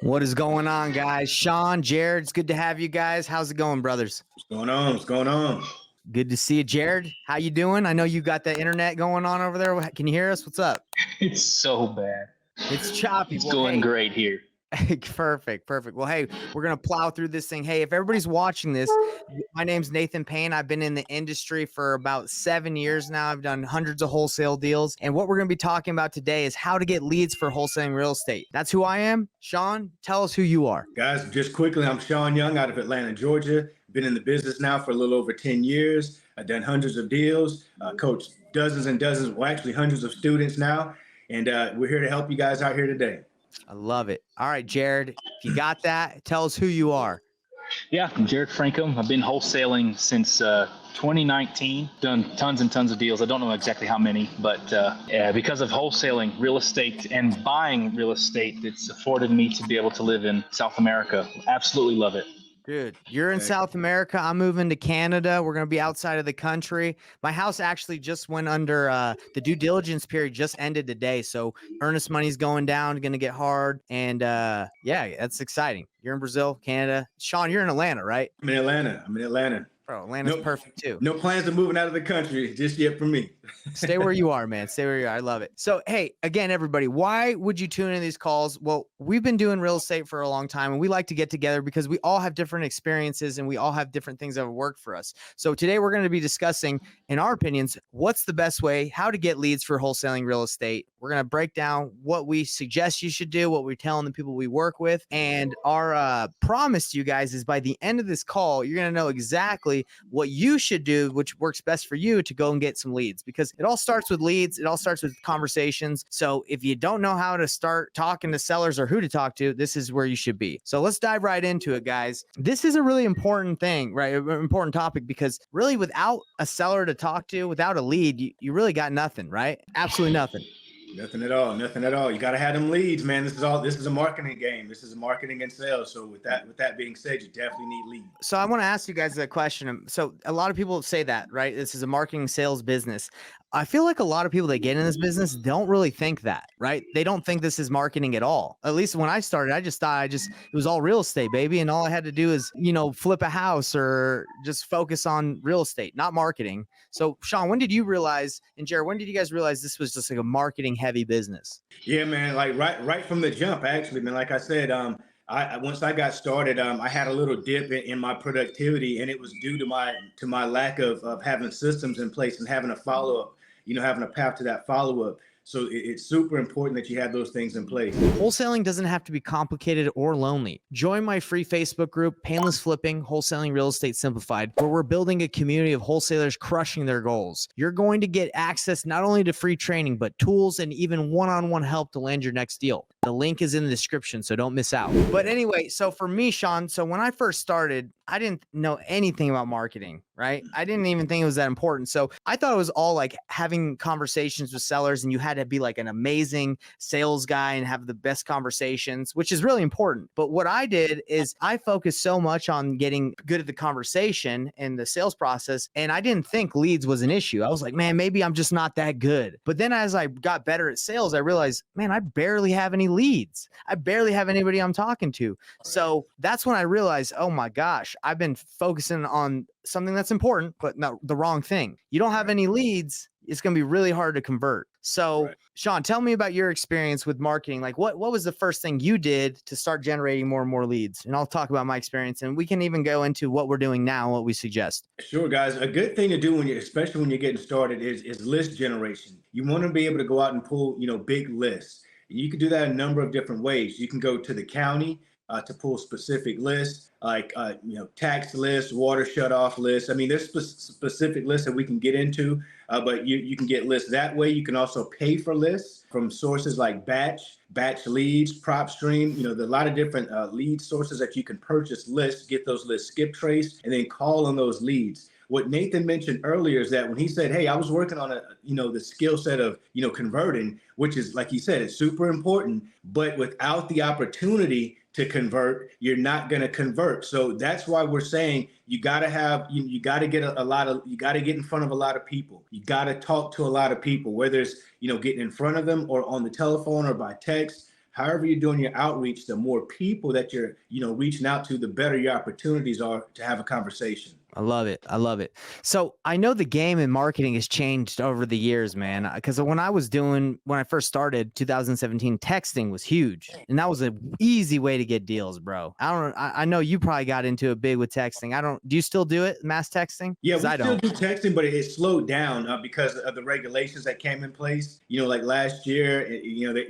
What is going on, guys? Sean, Jared, it's good to have you guys. How's it going, brothers? What's going on? What's going on? Good to see you, Jared. How you doing? I know you got the internet going on over there. Can you hear us? What's up? It's so bad. It's choppy. It's Well, going hey, great here. Perfect. Well, hey, we're going to plow through this thing. Hey, if everybody's watching this, my name's Nathan Payne. I've been in the industry for about 7 years now. I've done hundreds of wholesale deals. And what we're going to be talking about today is how to get leads for wholesaling real estate. That's who I am. Sean, tell us who you are. Guys, just quickly, I'm Sean Young out of Atlanta, Georgia. Been in the business now for a little over 10 years. I've done hundreds of deals, coached dozens and dozens, well, actually hundreds of students now. And we're here to help you guys out here today. I love it. All right, Jared, if you got that, tell us who you are. Yeah, I'm Jared Frankham. I've been wholesaling since 2019, done tons and tons of deals. I don't know exactly how many, but because of wholesaling real estate and buying real estate, it's afforded me to be able to live in South America. Absolutely love it. Dude, you're in South America. I'm moving to Canada. We're going to be outside of the country. My house actually just went under the due diligence period just ended today. So earnest money's going down, going to get hard. And yeah, that's exciting. You're in Brazil, Canada. Sean, you're in Atlanta, right? I'm in Atlanta. Bro, Atlanta's perfect too. No plans of moving out of the country just yet for me. Stay where you are, man. Stay where you are. I love it. So, hey, again, everybody, why would you tune in these calls? Well, we've been doing real estate for a long time, and we like to get together because we all have different experiences and we all have different things that have worked for us. So today we're going to be discussing, in our opinions, what's the best way, how to get leads for wholesaling real estate. We're going to break down what we suggest you should do, what we're telling the people we work with. And our promise to you guys is by the end of this call, you're going to know exactly what you should do, which works best for you to go and get some leads, because it all starts with leads. It all starts with conversations. So if you don't know how to start talking to sellers or who to talk to, this is where you should be. So let's dive right into it, guys. This is a really important thing, right? An important topic, because really without a seller to talk to, without a lead, you really got nothing, right? Absolutely nothing. Nothing at all. You got to have them leads, man. This is a marketing game. This is a marketing and sales. So with that being said, you definitely need leads. So I want to ask you guys a question. So a lot of people say that, right? This is a marketing sales business. I feel like a lot of people that get in this business don't really think that, right? They don't think this is marketing at all. At least when I started, I just thought it was all real estate, baby. And all I had to do is, flip a house or just focus on real estate, not marketing. So Sean, when did you realize, and Jared, when did you guys realize this was just like a marketing heavy business? Yeah, man. Like right from the jump, actually, man. Like I said, once I got started, I had a little dip in my productivity, and it was due to my lack of having systems in place and having a follow-up, having a path to that follow-up. So it's super important that you have those things in place. Wholesaling doesn't have to be complicated or lonely. Join my free Facebook group, Painless Flipping, Wholesaling Real Estate Simplified, where we're building a community of wholesalers crushing their goals. You're going to get access not only to free training, but tools and even one-on-one help to land your next deal. The link is in the description, so don't miss out. But anyway, so for me, Sean, so when I first started, I didn't know anything about marketing, right? I didn't even think it was that important. So I thought it was all like having conversations with sellers, and you had to be like an amazing sales guy and have the best conversations, which is really important. But what I did is I focused so much on getting good at the conversation and the sales process, and I didn't think leads was an issue. I was like, man, maybe I'm just not that good. But then as I got better at sales, I realized, man, I barely have any leads. I barely have anybody I'm talking to. So that's when I realized, oh my gosh, I've been focusing on something that's important, but not the wrong thing. You don't have any leads, it's going to be really hard to convert. So right. Sean, tell me about your experience with marketing. Like what was the first thing you did to start generating more and more leads? And I'll talk about my experience, and we can even go into what we're doing now, what we suggest. Sure, guys. A good thing to do especially when you're getting started is list generation. You want to be able to go out and pull, big lists. You can do that a number of different ways. You can go to the county to pull specific lists, like tax lists, water shutoff lists. I mean, there's specific lists that we can get into, but you can get lists that way. You can also pay for lists from sources like Batch Leads, PropStream. There's a lot of different lead sources that you can purchase lists, get those lists skip traced, and then call on those leads. What Nathan mentioned earlier is that when he said, hey, I was working on the skill set of, converting, which is, like he said, it's super important, but without the opportunity to convert, you're not going to convert. So that's why we're saying you got to have, you got to get you got to get in front of a lot of people. You got to talk to a lot of people, whether it's, getting in front of them or on the telephone or by text. However you're doing your outreach, the more people that you're, reaching out to, the better your opportunities are to have a conversation. I love it. I love it. So I know the game in marketing has changed over the years, man. Because when I first started 2017, texting was huge, and that was an easy way to get deals, bro. I know you probably got into it big with texting. Do you still do it, mass texting? Yeah, we I still don't. do texting, but it slowed down because of the regulations that came in place. Like last year,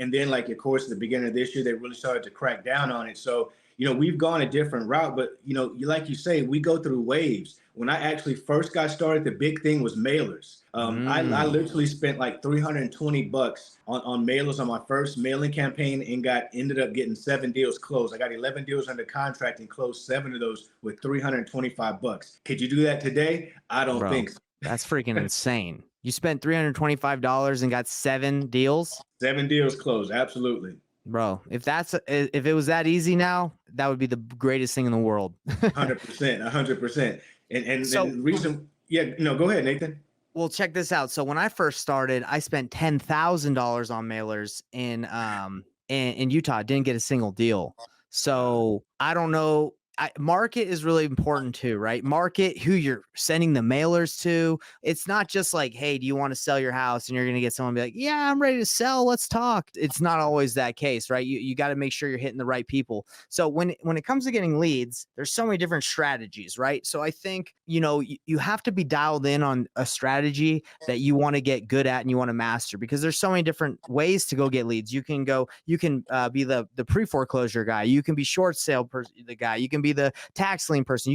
and then like of course at the beginning of this year, they really started to crack down on it. So we've gone a different route, but like you say, we go through waves. When I actually first got started, the big thing was mailers. I literally spent like $320 on mailers on my first mailing campaign and ended up getting 7 deals closed. I got 11 deals under contract and closed 7 of those with $325. Could you do that today? I don't Bro, think so. that's freaking insane. You spent $325 and got 7 deals? 7 deals closed. Absolutely. Bro, if it was that easy now, that would be the greatest thing in the world. 100%, 100%. And So- the reason, yeah, no, go ahead, Nathan. Well, check this out. So when I first started, I spent $10,000 on mailers in Utah. Didn't get a single deal. So I don't know. Market is really important too, right? Market who you're sending the mailers to. It's not just like, hey, do you want to sell your house? And you're going to get someone be like, yeah, I'm ready to sell. Let's talk. It's not always that case, right? You got to make sure you're hitting the right people. So when it comes to getting leads, there's so many different strategies, right? So I think, you have to be dialed in on a strategy that you want to get good at and you want to master, because there's so many different ways to go get leads. You can be the pre-foreclosure guy. You can be short sale the guy. You can be the tax lien person.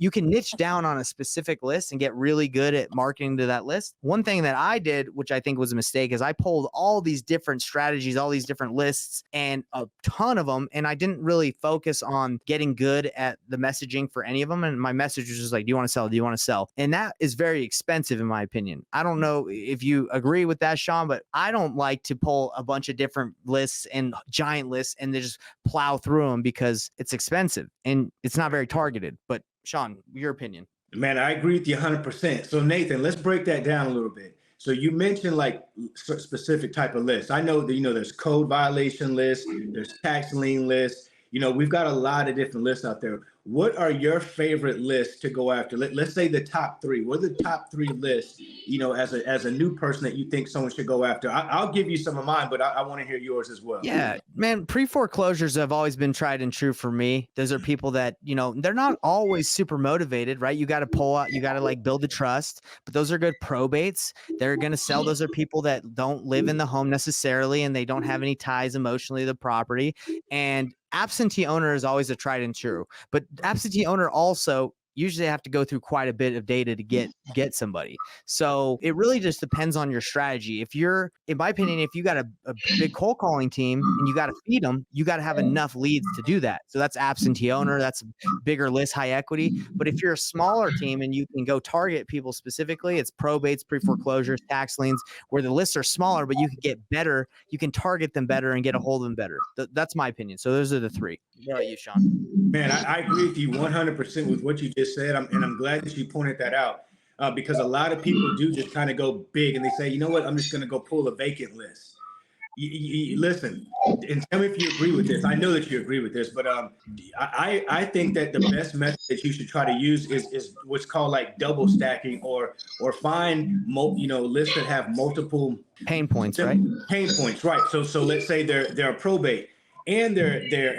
You can niche down on a specific list and get really good at marketing to that list. One thing that I did, which I think was a mistake, is I pulled all these different strategies, all these different lists, and a ton of them, and I didn't really focus on getting good at the messaging for any of them. And my message was just like, do you want to sell? Do you want to sell? And that is very expensive in my opinion. I don't know if you agree with that, Sean, but I don't like to pull a bunch of different lists and giant lists and then just plow through them because it's expensive and it's not very targeted. But Sean, your opinion? Man, I agree with you 100%. So Nathan, let's break that down a little bit. So you mentioned like specific type of lists. I know that, there's code violation lists, there's tax lien lists. We've got a lot of different lists out there. What are your favorite lists to go after? Let's say the top 3. What are the top 3 lists, as a new person that you think someone should go after? I'll give you some of mine, but I want to hear yours as well. Yeah, man, pre-foreclosures have always been tried and true for me. Those are people that, they're not always super motivated, right? You got to pull out, you got to like build the trust, but those are good probates. They're going to sell. Those are people that don't live in the home necessarily, and they don't have any ties emotionally to the property. And absentee owner is always a tried and true, but absentee owner also usually have to go through quite a bit of data to get somebody. So it really just depends on your strategy. In my opinion, if you got a big cold calling team and you got to feed them, you got to have enough leads to do that. So that's absentee owner, that's a bigger list, high equity. But if you're a smaller team and you can go target people specifically, it's probates, pre-foreclosures, tax liens, where the lists are smaller, but you can get better. You can target them better and get a hold of them better. That's my opinion. So those are the 3. What about you, Sean? Man, I agree with you 100% with what you just said. I'm glad that you pointed that out because a lot of people do just kind of go big and they say, you know what, I'm just going to go pull a vacant list. Listen, and tell me if you agree with this. I know that you agree with this, but I think that the best method that you should try to use is what's called like double stacking or find lists that have multiple pain points, right? Pain points, right? So let's say they're a probate and they're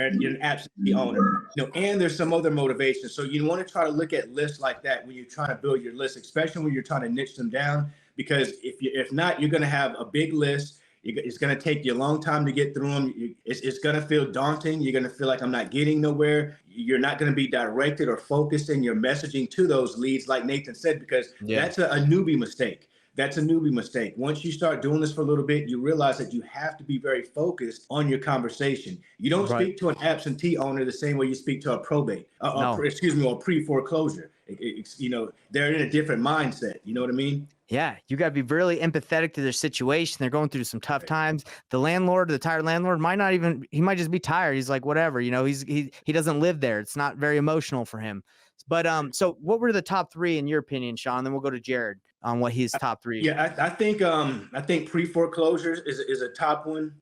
an absentee owner, and there's some other motivation. So you want to try to look at lists like that when you're trying to build your list, especially when you're trying to niche them down, because if not, you're going to have a big list. It's going to take you a long time to get through them. It's going to feel daunting. You're going to feel like I'm not getting nowhere. You're not going to be directed or focused in your messaging to those leads, like Nathan said, because that's a newbie mistake. That's a newbie mistake. Once you start doing this for a little bit, you realize that you have to be very focused on your conversation. You don't speak to an absentee owner the same way you speak to a probate, or pre-foreclosure. They're in a different mindset. You know what I mean? Yeah, you got to be really empathetic to their situation. They're going through some tough times. The landlord, the tired landlord, he might just be tired. He's like, whatever, he doesn't live there. It's not very emotional for him. But so what were the top 3 in your opinion, Sean? Then we'll go to Jared on what his top 3 is. Yeah, I think pre-foreclosures is a top one.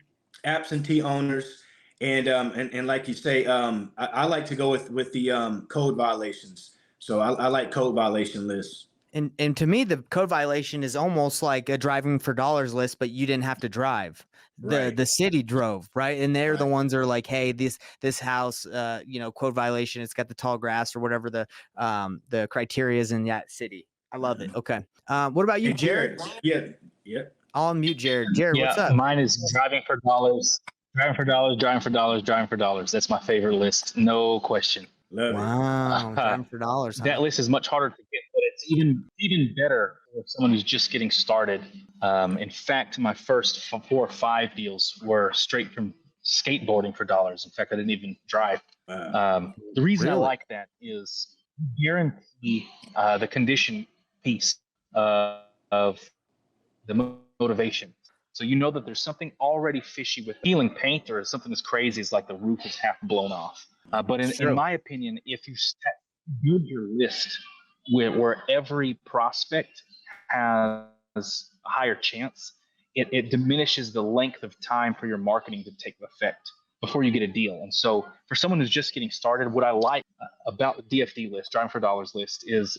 absentee owners, and like you say, I like to go with the code violations. So I like code violation lists. And to me, the code violation is almost like a driving for dollars list, but you didn't have to drive. The Right. the city drove, right? And they're the Right. ones that are like, hey, this house, code violation. It's got the tall grass or whatever the criteria is in that city. I love it. Okay. What about you, And Jared? Jared, yeah, I'll unmute Jared. Jared, what's Yeah, up? mine is driving for dollars, driving for dollars, driving for dollars, driving for dollars. That's my favorite list, no question. love it. Wow, driving for dollars, huh? That list is much harder to get, but it's even better for someone who's just getting started. In fact, my first 4 or 5 deals were straight from skateboarding for dollars. In fact, I didn't even drive. The reason I Really? like that is guarantee the condition piece of the motivation. So you know that there's something already fishy with peeling paint, or something as crazy as like the roof is half blown off. But in my opinion, if you build your list where every prospect has a higher chance, it diminishes the length of time for your marketing to take effect before you get a deal. And so for someone who's just getting started, what I like about the DFD list, driving for dollars list, is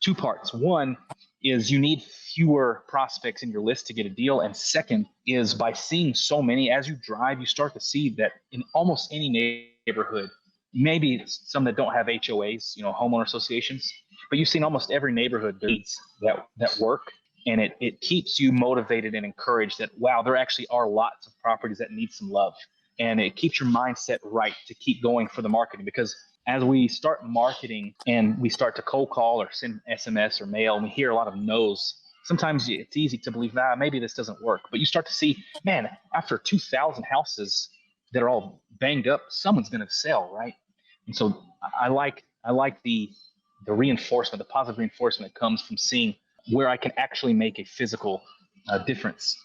2 parts. One is you need fewer prospects in your list to get a deal. And second is, by seeing so many, as you drive, you start to see that in almost any neighborhood, maybe some that don't have HOAs, homeowner associations, but you see in almost every neighborhood there's that work. And it keeps you motivated and encouraged that, wow, there actually are lots of properties that need some love. And it keeps your mindset right to keep going for the marketing, because as we start marketing and we start to cold call or send SMS or mail, and we hear a lot of no's, sometimes it's easy to believe, maybe this doesn't work. But you start to see, man, after 2,000 houses that are all banged up, someone's going to sell, right? And so I like the reinforcement, the positive reinforcement that comes from seeing where I can actually make a physical difference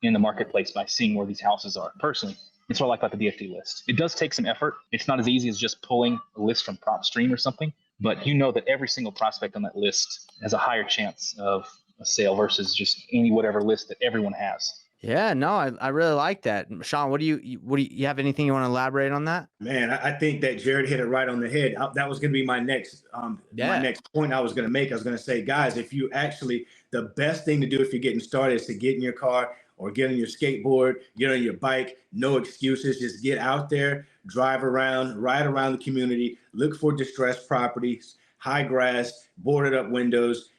in the marketplace by seeing where these houses are. Personally, that's what I like about the DFD list. It does take some effort. It's not as easy as just pulling a list from PropStream or something, but you know that every single prospect on that list has a higher chance of a sale versus just whatever list that everyone has. Yeah, no, I really like that. Sean, what do you have anything you want to elaborate on that? Man, I think that Jared hit it right on the head. That was going to be my next point I was going to make. I was going to say, guys, the best thing to do if you're getting started is to get in your car or get on your skateboard, get on your bike, no excuses, just get out there, drive around, ride around the community, look for distressed properties, high grass, boarded up windows,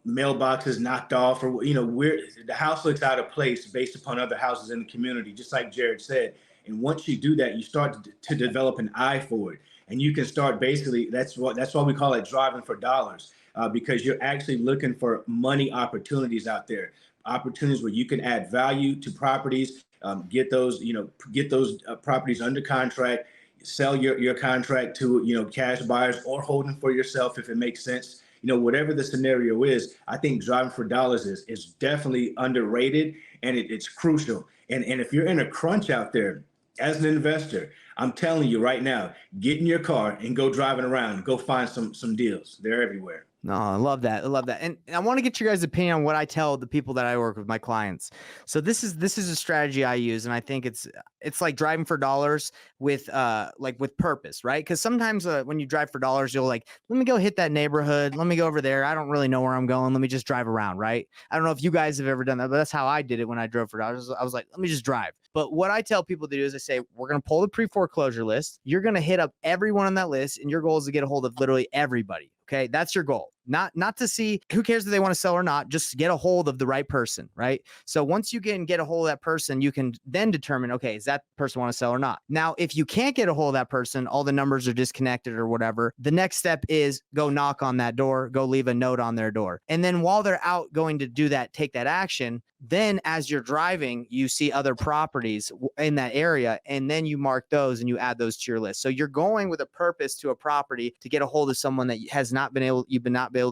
mailboxes knocked off, or, where the house looks out of place based upon other houses in the community, just like Jared said. And once you do that, you start to develop an eye for it. And you can start that's why we call it driving for dollars, because you're actually looking for money opportunities out there, opportunities where you can add value to properties, get those properties under contract, sell your contract to, cash buyers, or hold them for yourself if it makes sense. Whatever the scenario is, I think driving for dollars is definitely underrated, and it's crucial. And if you're in a crunch out there as an investor, I'm telling you right now, get in your car and go driving around, go find some deals. They're everywhere. No, I love that. I love that. And I want to get your guys' opinion on what I tell the people that I work with, my clients. So this is a strategy I use, and I think it's like driving for dollars with purpose, right? Because sometimes when you drive for dollars, you'll let me go hit that neighborhood, let me go over there. I don't really know where I'm going. Let me just drive around, right? I don't know if you guys have ever done that, but that's how I did it when I drove for dollars. I was like, let me just drive. But what I tell people to do is I say, we're going to pull the pre-foreclosure list. You're going to hit up everyone on that list, and your goal is to get a hold of literally everybody. Okay, that's your goal. Not to see who cares if they want to sell or not, just get a hold of the right person, right? So once you can get a hold of that person, you can then determine, okay, does that person want to sell or not? Now, if you can't get a hold of that person, all the numbers are disconnected or whatever, the next step is go knock on that door, go leave a note on their door. And then while they're out going to do that, take that action, then as you're driving, you see other properties in that area, and then you mark those and you add those to your list. So you're going with a purpose to a property to get a hold of someone that you've not been able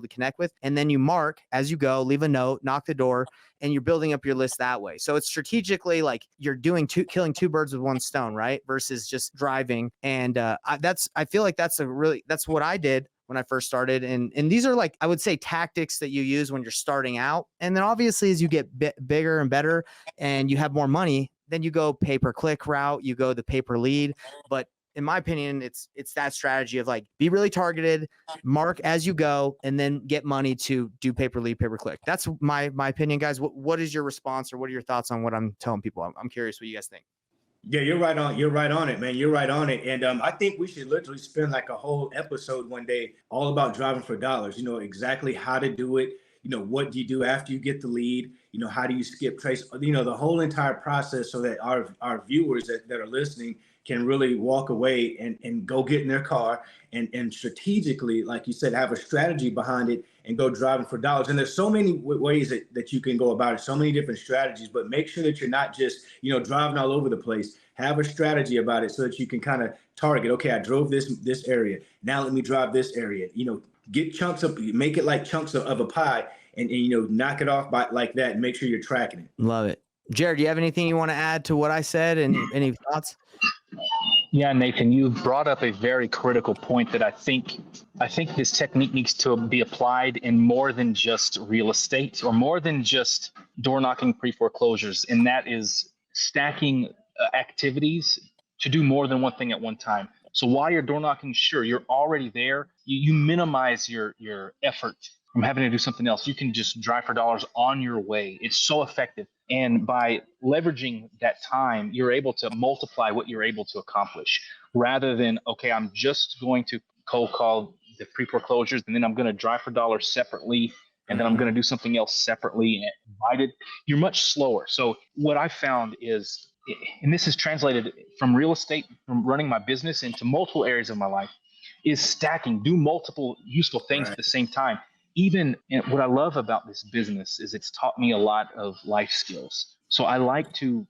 to connect with, and then you mark as you go, leave a note, knock the door, and you're building up your list that way. So it's strategically like you're killing 2 birds with 1 stone, right? Versus just driving. And I feel like that's what I did when I first started. And these are I would say tactics that you use when you're starting out. And then obviously as you get bigger and better and you have more money, then you go pay-per-click route, you go the pay-per-lead. But in my opinion, it's that strategy of like, be really targeted, mark as you go, and then get money to do pay-per-lead, pay-per-click. That's my opinion, guys. What is your response, or what are your thoughts on what I'm telling people? I'm curious what you guys think. Yeah, you're right on. You're right on it, man. You're right on it. And I think we should literally spend like a whole episode one day all about driving for dollars. You know exactly how to do it. You know, what do you do after you get the lead? You know, how do you skip trace? You know, the whole entire process, so that our viewers that are listening can really walk away and go get in their car and strategically, like you said, have a strategy behind it and go driving for dollars. And there's so many ways that you can go about it, so many different strategies, but make sure that you're not just, you know, driving all over the place. Have a strategy about it so that you can kind of target, okay, I drove this area. Now let me drive this area. You know, get chunks of, make it like chunks of a pie and, you know, knock it off by like that and make sure you're tracking it. Love it. Jared, do you have anything you want to add to what I said? Any thoughts? Yeah, Nathan, you brought up a very critical point that I think this technique needs to be applied in more than just real estate or more than just door knocking pre-foreclosures, and that is stacking activities to do more than one thing at one time. So while you're door knocking, sure, you're already there. You minimize your effort from having to do something else. You can just drive for dollars on your way. It's so effective. And by leveraging that time, you're able to multiply what you're able to accomplish rather than, okay, I'm just going to cold call the pre-foreclosures and then I'm going to drive for dollars separately. And then I'm going to do something else separately and invited. You're much slower. So what I found is, and this is translated from real estate, from running my business into multiple areas of my life, is stacking, do multiple useful things at the same time. Even what I love about this business is it's taught me a lot of life skills. So I like to,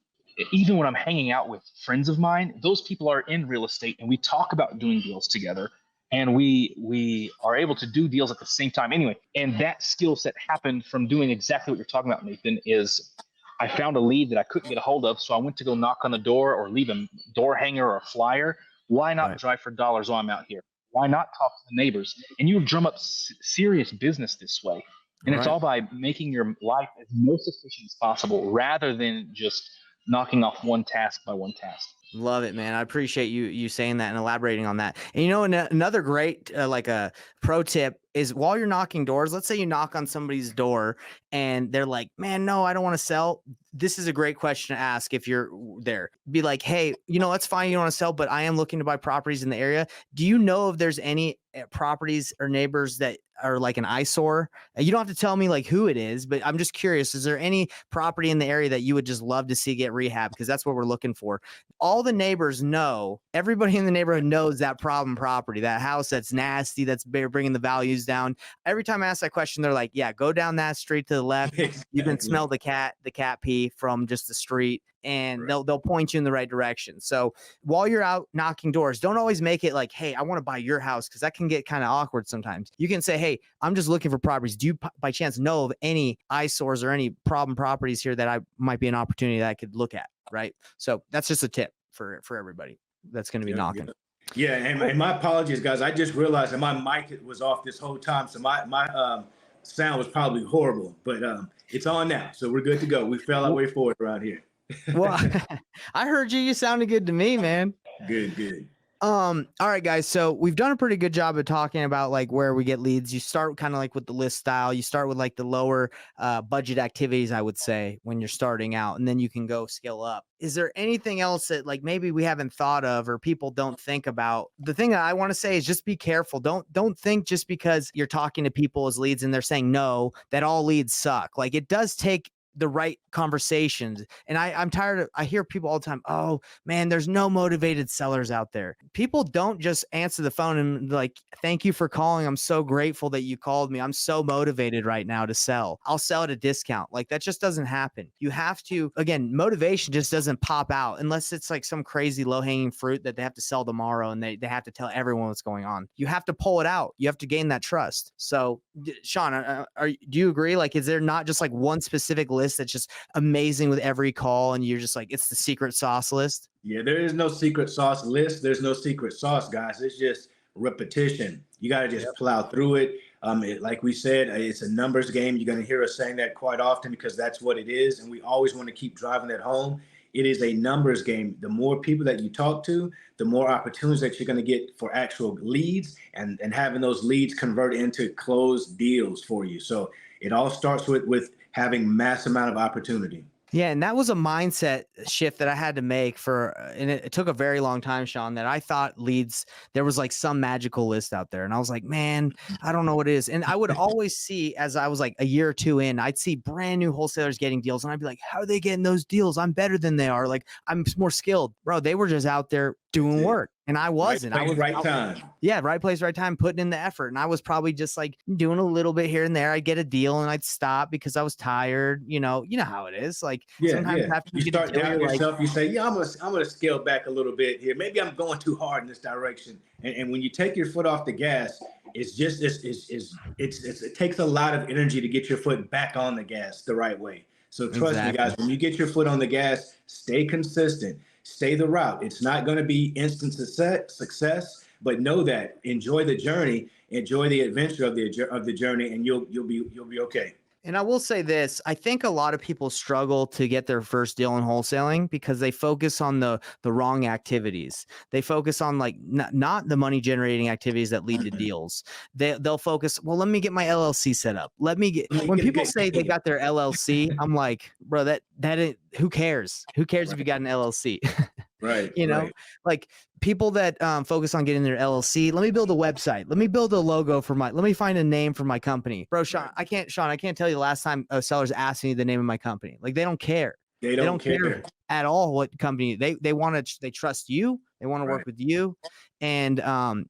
even when I'm hanging out with friends of mine, those people are in real estate and we talk about doing deals together and we are able to do deals at the same time anyway. And that skill set happened from doing exactly what you're talking about, Nathan, is I found a lead that I couldn't get a hold of. So I went to go knock on the door or leave a door hanger or a flyer. Why not drive for dollars while I'm out here? Why not talk to the neighbors? And you drum up serious business this way. And it's all by making your life as most efficient as possible rather than just knocking off one task by one task. Love it, man. I appreciate you saying that and elaborating on that. And you know, another great like a pro tip is while you're knocking doors, let's say you knock on somebody's door and they're like, man, no, I don't want to sell. This is a great question to ask if you're there. Be like, hey, you know, that's fine. You don't want to sell, but I am looking to buy properties in the area. Do you know if there's any properties or neighbors that are like an eyesore? You don't have to tell me like who it is, but I'm just curious. Is there any property in the area that you would just love to see get rehab? Because that's what we're looking for. All the neighbors know, everybody in the neighborhood knows that problem property, that house that's nasty, that's bringing the values down. Every time I ask that question, they're like, yeah, go down that street to the left. Exactly. You can smell the cat pee from just the street, and they'll point you in the right direction. So while you're out knocking doors, don't always make it like, hey, I want to buy your house, because that can get kind of awkward sometimes. You can say, hey, I'm just looking for properties. Do you by chance know of any eyesores or any problem properties here that I might be an opportunity that I could look at? Right. So that's just a tip for everybody that's going to be knocking. Yeah, and my apologies, guys. I just realized that my mic was off this whole time, so my sound was probably horrible, but it's on now, so we're good to go. We fell our way forward around here. Well, I heard you. You sounded good to me, man. Good. All right, guys. So we've done a pretty good job of talking about like where we get leads. You start kind of like with the list style. You start with like the lower budget activities, I would say, when you're starting out, and then you can go scale up. Is there anything else that like maybe we haven't thought of or people don't think about? The thing that I want to say is just be careful. Don't think just because you're talking to people as leads and they're saying no, that all leads suck. Like it does take the right conversations. And I'm tired of, I hear people all the time, oh man, there's no motivated sellers out there. People don't just answer the phone and like, thank you for calling. I'm so grateful that you called me. I'm so motivated right now to sell. I'll sell at a discount. Like that just doesn't happen. You have to, again, motivation just doesn't pop out unless it's like some crazy low hanging fruit that they have to sell tomorrow and they have to tell everyone what's going on. You have to pull it out. You have to gain that trust. So Sean, do you agree? Like, is there not just like one specific list that's just amazing with every call and you're just like, it's the secret sauce list? Yeah, there is no secret sauce list. There's no secret sauce, guys. It's just repetition. You got to just plow through it. Like we said, it's a numbers game. You're going to hear us saying that quite often because that's what it is. And we always want to keep driving that home. It is a numbers game. The more people that you talk to, the more opportunities that you're going to get for actual leads, and having those leads convert into closed deals for you. So it all starts with having mass amount of opportunity. Yeah, and that was a mindset shift that I had to make and it took a very long time, Sean, that I thought leads, there was like some magical list out there. And I was like, man, I don't know what it is. And I would always see, as I was like a year or two in, I'd see brand new wholesalers getting deals. And I'd be like, how are they getting those deals? I'm better than they are. Like, I'm more skilled. Bro, they were just out there doing work. And I wasn't. Right place, right time. Yeah, right place, right time, putting in the effort. And I was probably just like doing a little bit here and there. I'd get a deal and I'd stop because I was tired. You know how it is. Like sometimes after you start doubting yourself, you say, yeah, I'm gonna scale back a little bit here. Maybe I'm going too hard in this direction. And when you take your foot off the gas, it takes a lot of energy to get your foot back on the gas the right way. So trust me, guys, when you get your foot on the gas, stay consistent. Stay the route. It's not going to be instant success, but know that. Enjoy the journey, enjoy the adventure of the journey, and you'll be okay. And I will say this, I think a lot of people struggle to get their first deal in wholesaling because they focus on the wrong activities. They focus on like not the money generating activities that lead to deals. They'll focus, well, let me get my LLC set up. When people say they got their LLC, I'm like, bro, who cares? Who cares if you got an LLC? Right. Like people that focus on getting their LLC. Let me build a website. Let me build a logo let me find a name for my company. Bro, Sean, I can't tell you the last time a seller's asked me the name of my company. Like they don't care. They don't care at all what company they trust you. They want to work with you. And and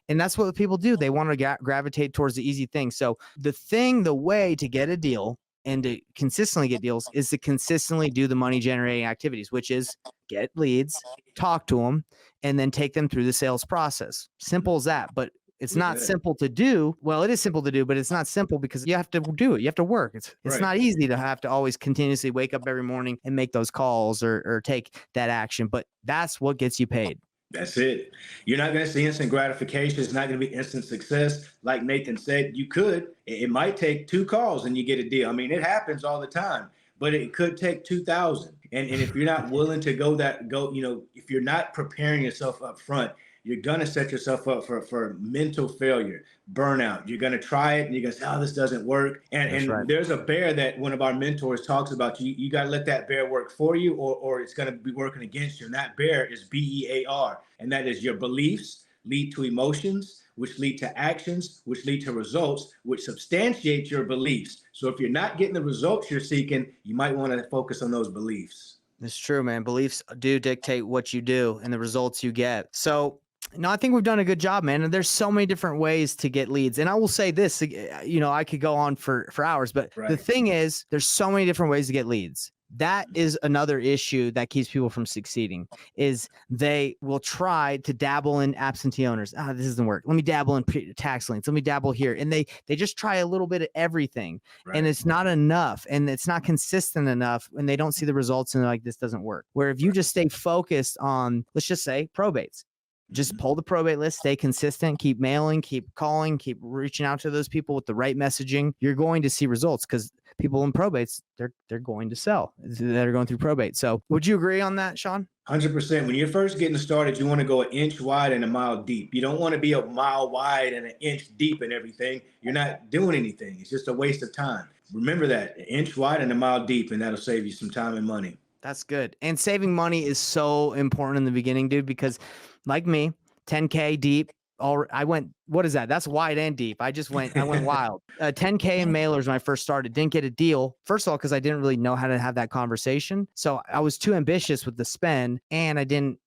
that's what people do. They want to gravitate towards the easy thing. So the way to get a deal and to consistently get deals is to consistently do the money generating activities, which is get leads, talk to them, and then take them through the sales process. Simple as that. But it's not simple to do. Well, it is simple to do, but it's not simple because you have to do it. You have to work. It's not easy to have to always continuously wake up every morning and make those calls or take that action. But that's what gets you paid. That's it. You're not going to see instant gratification. It's not going to be instant success. Like Nathan said, it might take 2 calls and you get a deal. I mean, it happens all the time, but it could take 2,000. And if you're not willing to if you're not preparing yourself up front, you're going to set yourself up for mental failure, burnout. You're going to try it and you're going to say, oh, this doesn't work. And there's a bear that one of our mentors talks about. You got to let that bear work for you or it's going to be working against you. And that bear is BEAR. And that is your beliefs lead to emotions, which lead to actions, which lead to results, which substantiate your beliefs. So if you're not getting the results you're seeking, you might want to focus on those beliefs. It's true, man. Beliefs do dictate what you do and the results you get. So no, I think we've done a good job, man. And there's so many different ways to get leads. And I will say this, I could go on for hours, but the thing is, there's so many different ways to get leads. That is another issue that keeps people from succeeding is they will try to dabble in absentee owners. This doesn't work. Let me dabble in tax liens. Let me dabble here. And they just try a little bit of everything and it's not enough and it's not consistent enough and they don't see the results and they're like, this doesn't work. Where if you just stay focused on, let's just say probates, just pull the probate list, stay consistent, keep mailing, keep calling, keep reaching out to those people with the right messaging. You're going to see results because people in probates, they're going to sell that are going through probate. So would you agree on that, Sean? 100%. When you're first getting started, you want to go 1 inch wide and 1 mile deep. You don't want to be 1 mile wide and 1 inch deep and everything. You're not doing anything. It's just a waste of time. Remember that 1 inch wide and 1 mile deep, and that'll save you some time and money. That's good. And saving money is so important in the beginning, dude, because like me, 10K deep. I went, what is that? That's wide and deep. I went wild. 10K in mailers when I first started, didn't get a deal. First of all, because I didn't really know how to have that conversation. So I was too ambitious with the spend and I didn't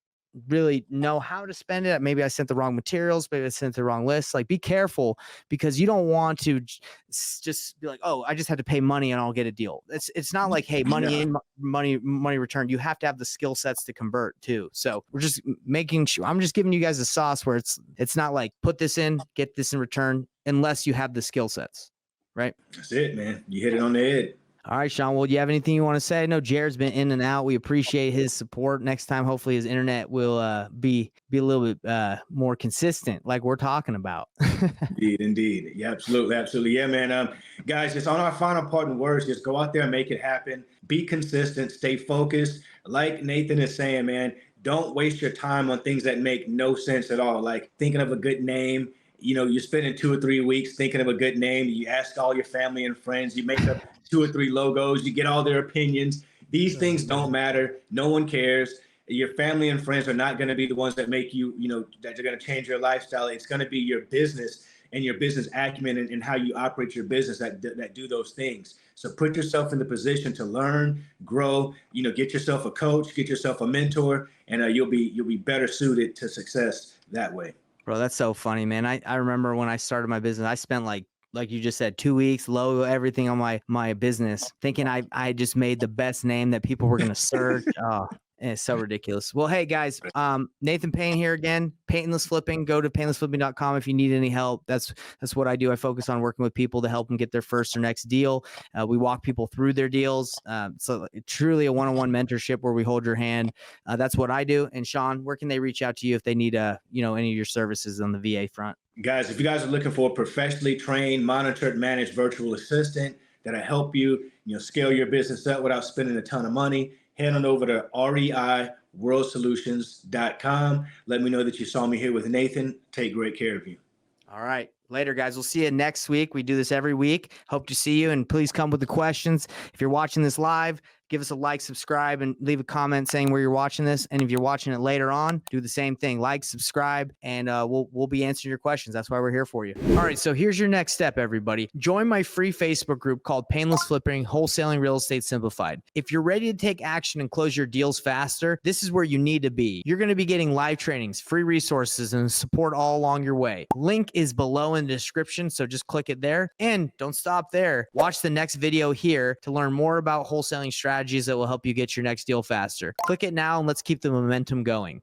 really know how to spend it. Maybe I sent the wrong materials, maybe I sent the wrong list. Like be careful because you don't want to just be like, oh, I just have to pay money and I'll get a deal. It's not like, hey, money in, money returned. You have to have the skill sets to convert too. So we're just making sure, I'm just giving you guys a sauce where it's not like put this in, get this in return, unless you have the skill sets, right? That's it, man. You hit it on the head. All right, Sean. Well, do you have anything you want to say? I know Jared's been in and out. We appreciate his support. Next time, hopefully, his internet will be a little bit more consistent, like we're talking about. Indeed. Yeah, absolutely. Absolutely. Yeah, man. Guys, just on our final parting words, just go out there and make it happen. Be consistent, stay focused. Like Nathan is saying, man, don't waste your time on things that make no sense at all. Like thinking of a good name. You're spending 2 or 3 weeks thinking of a good name. You ask all your family and friends, you make up 2 or 3 logos, you get all their opinions. These things don't matter. No one cares. Your family and friends are not going to be the ones that make you, that are going to change your lifestyle. It's going to be your business and your business acumen and how you operate your business that do those things. So put yourself in the position to learn, grow, get yourself a coach, get yourself a mentor, and you'll be better suited to success that way. Bro, that's so funny, man. I remember when I started my business, I spent like you just said, 2 weeks, logo everything on my business, thinking I just made the best name that people were going to search. Oh, it's so ridiculous. Well, hey guys, Nathan Payne here again, Paintless Flipping. Go to painlessflipping.com if you need any help. That's what I do. I focus on working with people to help them get their first or next deal. We walk people through their deals. So truly a one-on-one mentorship where we hold your hand. That's what I do. And Sean, where can they reach out to you if they need any of your services on the VA front? Guys, if you guys are looking for a professionally trained, monitored, managed virtual assistant that'll help you, scale your business up without spending a ton of money, head on over to reiworldsolutions.com. Let me know that you saw me here with Nathan. Take great care of you. All right. Later, guys. We'll see you next week. We do this every week. Hope to see you, and please come with the questions. If you're watching this live, give us a like, subscribe, and leave a comment saying where you're watching this. And if you're watching it later on, do the same thing. Like, subscribe, and we'll be answering your questions. That's why we're here for you. All right, so here's your next step, everybody. Join my free Facebook group called Painless Flipping, Wholesaling Real Estate Simplified. If you're ready to take action and close your deals faster, this is where you need to be. You're going to be getting live trainings, free resources, and support all along your way. Link is below in the description, so just click it there. And don't stop there. Watch the next video here to learn more about wholesaling strategies that will help you get your next deal faster. Click it now and let's keep the momentum going.